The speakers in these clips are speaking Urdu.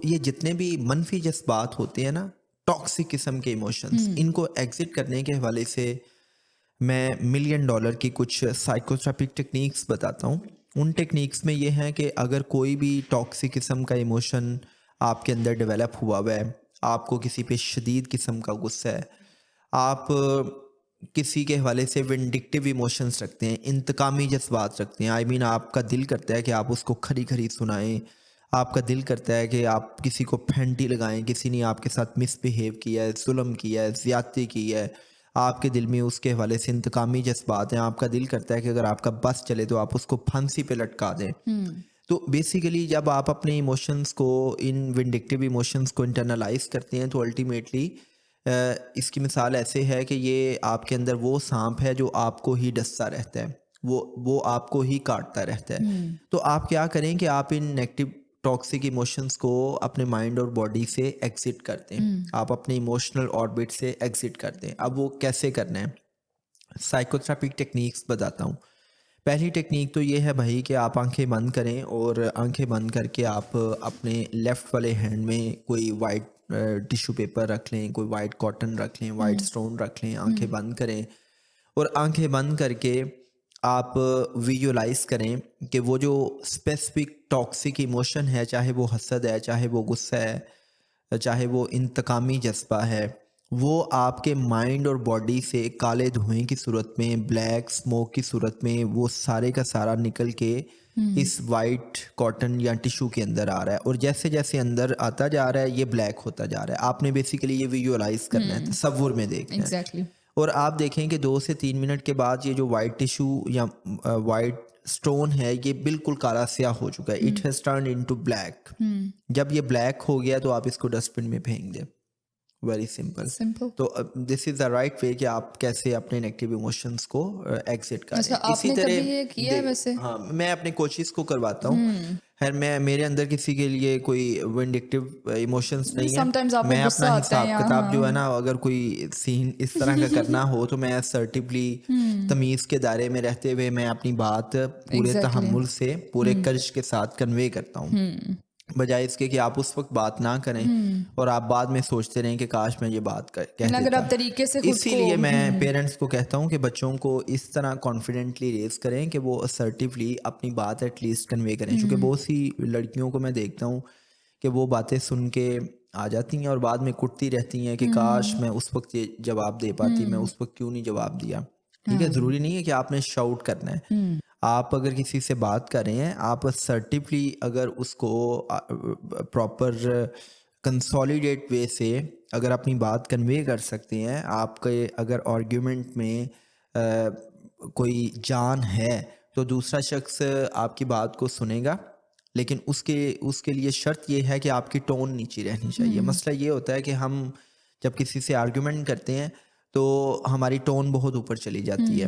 یہ جتنے بھی منفی جذبات ہوتے ہیں نا، ٹاکسک قسم کے ایموشنز، ان کو ایگزٹ کرنے کے حوالے سے میں $1,000,000 کی کچھ سائیکوتھراپک ٹیکنیکس بتاتا ہوں. ان ٹیکنیکس میں یہ ہے کہ اگر کوئی بھی ٹاکسک قسم کا ایموشن آپ کے اندر ڈیولپ ہوا ہوا ہے، آپ کو کسی پہ شدید قسم کا غصہ ہے، آپ کسی کے حوالے سے ونڈکٹیو ایموشنز رکھتے ہیں، انتقامی جذبات رکھتے ہیں، آپ کا دل کرتا ہے کہ آپ اس کو کھری کھری سنائیں، آپ کا دل کرتا ہے کہ آپ کسی کو پھینٹی لگائیں، کسی نے آپ کے ساتھ مس بیہیو کیا ہے، ظلم کیا ہے، زیادتی کی ہے، آپ کے دل میں اس کے حوالے سے انتقامی جذبات ہیں، آپ کا دل کرتا ہے کہ اگر آپ کا بس چلے تو آپ اس کو پھانسی پہ لٹکا دیں. تو بیسیکلی جب آپ اپنے ایموشنز کو، ان ونڈکٹیو ایموشنز کو انٹرنلائز کرتے ہیں تو الٹیمیٹلی اس کی مثال ایسے ہے کہ یہ آپ کے اندر وہ سانپ ہے جو آپ کو ہی ڈستا رہتا ہے، وہ آپ کو ہی کاٹتا رہتا ہے. تو آپ کیا کریں کہ آپ ان نیگیٹو ٹاکسک ایموشنز کو اپنے مائنڈ اور باڈی سے ایگزٹ کرتے ہیں، آپ اپنے ایموشنل آربٹ سے ایگزٹ کرتے ہیں. اب وہ کیسے کرنا ہے؟ سائیکوتھراپک ٹیکنیکس بتاتا ہوں. پہلی ٹیکنیک تو یہ ہے بھائی کہ آپ آنکھیں بند کریں، اور آنکھیں بند کر کے آپ اپنے لیفٹ والے ہینڈ میں کوئی وائٹ ٹیشو پیپر رکھ لیں، کوئی وائٹ کاٹن رکھ لیں، وائٹ اسٹون رکھ لیں، آنکھیں بند کریں، اور آنکھیں بند کر کے آپ ویژولائز کریں کہ وہ جو اسپیسیفک ٹاکسک ایموشن ہے، چاہے وہ حسد ہے، چاہے وہ غصہ ہے، چاہے وہ انتقامی جذبہ ہے، وہ آپ کے مائنڈ اور باڈی سے کالے دھوئیں کی صورت میں، بلیک اسموک کی صورت میں، وہ سارے کا سارا نکل کے اس وائٹ کاٹن یا ٹیشو کے اندر آ رہا ہے، اور جیسے جیسے اندر آتا جا رہا ہے یہ بلیک ہوتا جا رہا ہے. آپ نے بیسیکلی یہ ویژولائز کرنا ہے، تصور میں دیکھنا ہے. ایگزیکٹلی. اور آپ دیکھیں کہ 2 سے 3 منٹ کے بعد یہ جو وائٹ ٹیشو یا وائٹ اسٹون ہے یہ بالکل کالا سیاہ ہو چکا ہے. It has turned into black. جب یہ بلیک ہو گیا تو آپ اس کو ڈسٹ بن میں پھینک دیں. Very simple. تو دس از دا رائٹ وے کہ آپ کیسے اپنے نیگیٹو ایموشنز کو ایگزٹ کریں. اچھا، آپ اسی نے کبھی یہ طرح کیا ہے ویسے؟ ہاں، میں اپنے کوچز کو کرواتا ہوں. خیر میرے اندر کسی کے لیے کوئی ونڈکٹیو ایموشنز نہیں ہے. سم ٹائمز آپ میں میں غصہ اپنا آتا ہے حساب یا کتاب جو ہے نا، اگر کوئی سین اس طرح کا کرنا ہو تو میں اسرٹیولی تمیز کے دائرے میں رہتے ہوئے میں اپنی بات پورے ایگزیکٹلی. تحمل سے، پورے کرش کے ساتھ کنوے کرتا ہوں، بجائے اس کے کہ آپ اس وقت بات نہ کریں اور آپ بعد میں سوچتے رہیں کہ کاش میں یہ بات کہہ اگر دیتا. آپ طریقے سے خود اسی کو لیے میں پیرنٹس کو کہتا ہوں کہ بچوں کو اس طرح کانفیڈنٹلی ریز کریں کہ وہ اسرٹیولی اپنی بات ایٹ لیسٹ کنوے کریں. چونکہ بہت سی لڑکیوں کو میں دیکھتا ہوں کہ وہ باتیں سن کے آ جاتی ہیں اور بعد میں کٹتی رہتی ہیں کہ کاش میں اس وقت یہ جواب دے پاتی، میں اس وقت کیوں نہیں جواب دیا. ٹھیک ہے، ضروری نہیں ہے کہ آپ نے شاؤٹ کرنا ہے. آپ اگر کسی سے بات کر رہے ہیں، آپ اسرٹیولی اگر اس کو پراپر کنسالیڈیٹ وے سے اگر اپنی بات کنوے کر سکتے ہیں، آپ کے اگر آرگیومنٹ میں کوئی جان ہے تو دوسرا شخص آپ کی بات کو سنے گا، لیکن اس کے لیے شرط یہ ہے کہ آپ کی ٹون نیچی رہنی چاہیے. مسئلہ یہ ہوتا ہے کہ ہم جب کسی سے آرگیومنٹ کرتے ہیں تو ہماری ٹون بہت اوپر چلی جاتی ہے،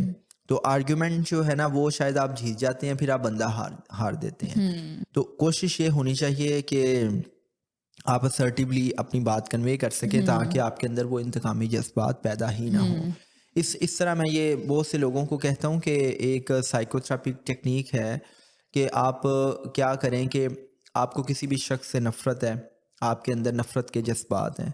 تو آرگیومنٹ جو ہے نا وہ شاید آپ جیت جاتے ہیں، پھر آپ بندہ ہار دیتے ہیں. تو کوشش یہ ہونی چاہیے کہ آپ اسرٹیولی اپنی بات کنوے کر سکیں تاکہ آپ کے اندر وہ انتقامی جذبات پیدا ہی نہ ہوں. اس طرح میں یہ بہت سے لوگوں کو کہتا ہوں کہ ایک سائیکوتھراپک ٹیکنیک ہے کہ آپ کیا کریں کہ آپ کو کسی بھی شخص سے نفرت ہے، آپ کے اندر نفرت کے جذبات ہیں،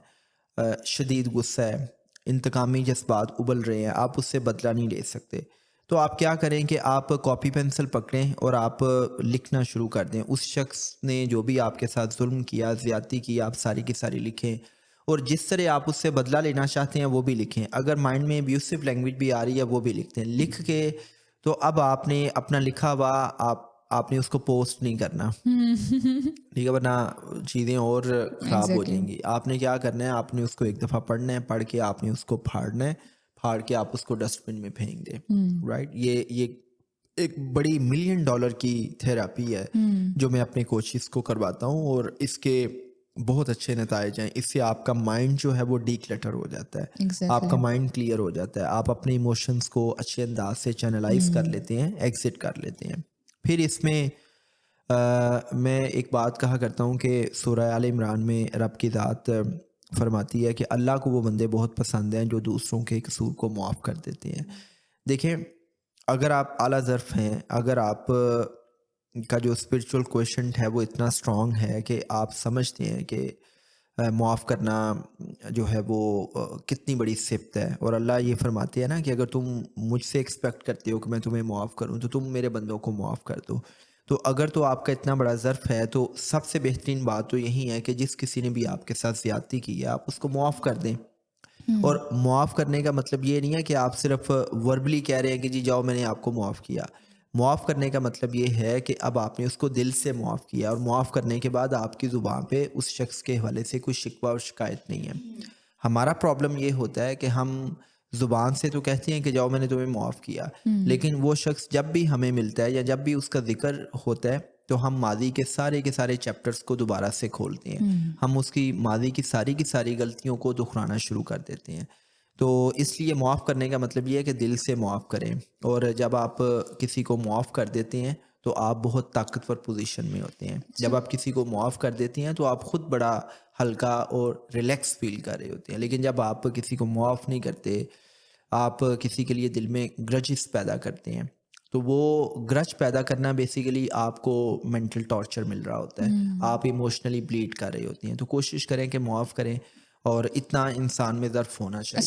شدید غصہ ہے، انتقامی جذبات ابل رہے ہیں، آپ اس سے بدلہ نہیں لے سکتے، تو آپ کیا کریں کہ آپ کاپی پینسل پکڑیں اور آپ لکھنا شروع کر دیں. اس شخص نے جو بھی آپ کے ساتھ ظلم کیا، زیادتی کی، آپ ساری کی ساری لکھیں، اور جس طرح آپ اس سے بدلہ لینا چاہتے ہیں وہ بھی لکھیں. اگر مائنڈ میں ابیوسو لینگویج بھی آ رہی ہے وہ بھی لکھتے ہیں. لکھ کے تو اب آپ نے اپنا لکھا ہوا آپ نے اس کو پوسٹ نہیں کرنا، ٹھیک ہے، ورنہ چیزیں اور خراب ہو جائیں گی. آپ نے کیا کرنا ہے، آپ نے اس کو ایک دفعہ پڑھنا ہے، پڑھ کے آپ نے اس کو پھاڑنا ہے، پھاڑ کے آپ اس کو ڈسٹ بن میں پھینک دیں. رائٹ، یہ ایک بڑی $1,000,000 کی تھراپی ہے جو میں اپنے کوچز کو کرواتا ہوں، اور اس کے بہت اچھے نتائج ہیں. اس سے آپ کا مائنڈ جو ہے وہ ڈی کلٹر ہو جاتا ہے، آپ کا مائنڈ کلیئر ہو جاتا ہے، آپ اپنے ایموشنز کو اچھے انداز سے چینلائز کر لیتے ہیں، ایگزٹ کر لیتے ہیں. پھر اس میں میں ایک بات کہا کرتا ہوں کہ سورہ آل عمران میں رب کی ذات فرماتی ہے کہ اللہ کو وہ بندے بہت پسند ہیں جو دوسروں کے قصور کو معاف کر دیتے ہیں. دیکھیں، اگر آپ اعلیٰ ظرف ہیں، اگر آپ کا جو اسپرچول کویشچنٹ ہے وہ اتنا اسٹرانگ ہے کہ آپ سمجھتے ہیں کہ معاف کرنا جو ہے وہ کتنی بڑی صفت ہے. اور اللہ یہ فرماتے ہیں نا کہ اگر تم مجھ سے ایکسپیکٹ کرتے ہو کہ میں تمہیں معاف کروں تو تم میرے بندوں کو معاف کر دو. تو اگر تو آپ کا اتنا بڑا ظرف ہے تو سب سے بہترین بات تو یہی ہے کہ جس کسی نے بھی آپ کے ساتھ زیادتی کی ہے آپ اس کو معاف کر دیں. اور ہوں معاف کرنے کا مطلب یہ نہیں ہے کہ آپ صرف وربلی کہہ رہے ہیں کہ جی جاؤ میں نے آپ کو معاف کیا. معاف کرنے کا مطلب یہ ہے کہ اب آپ نے اس کو دل سے معاف کیا، اور معاف کرنے کے بعد آپ کی زبان پہ اس شخص کے حوالے سے کوئی شکوہ اور شکایت نہیں ہے. ہمارا پرابلم یہ ہوتا ہے کہ ہم زبان سے تو کہتے ہیں کہ جاؤ میں نے تمہیں معاف کیا، ہوں لیکن وہ شخص جب بھی ہمیں ملتا ہے یا جب بھی اس کا ذکر ہوتا ہے تو ہم ماضی کے سارے چیپٹرز کو دوبارہ سے کھولتے ہیں. ہوں ہم اس کی ماضی کی ساری غلطیوں کو دہرانا شروع کر دیتے ہیں. تو اس لیے معاف کرنے کا مطلب یہ ہے کہ دل سے معاف کریں. اور جب آپ کسی کو معاف کر دیتے ہیں تو آپ بہت طاقتور پوزیشن میں ہوتے ہیں. اچھا جب آپ کسی کو معاف کر دیتے ہیں تو آپ خود بڑا ہلکا اور ریلیکس فیل کر رہے ہوتے ہیں. لیکن جب آپ کسی کو معاف نہیں کرتے، آپ کسی کے لیے دل میں گرجز پیدا کرتے ہیں، تو وہ گرج پیدا کرنا بیسیکلی آپ کو مینٹل ٹارچر مل رہا ہوتا ہے. ہوں آپ ایموشنلی بلیڈ کر رہے ہوتے ہیں. تو کوشش کریں کہ معاف کریں، اور اتنا انسان میں ظرف ہونا چاہیے.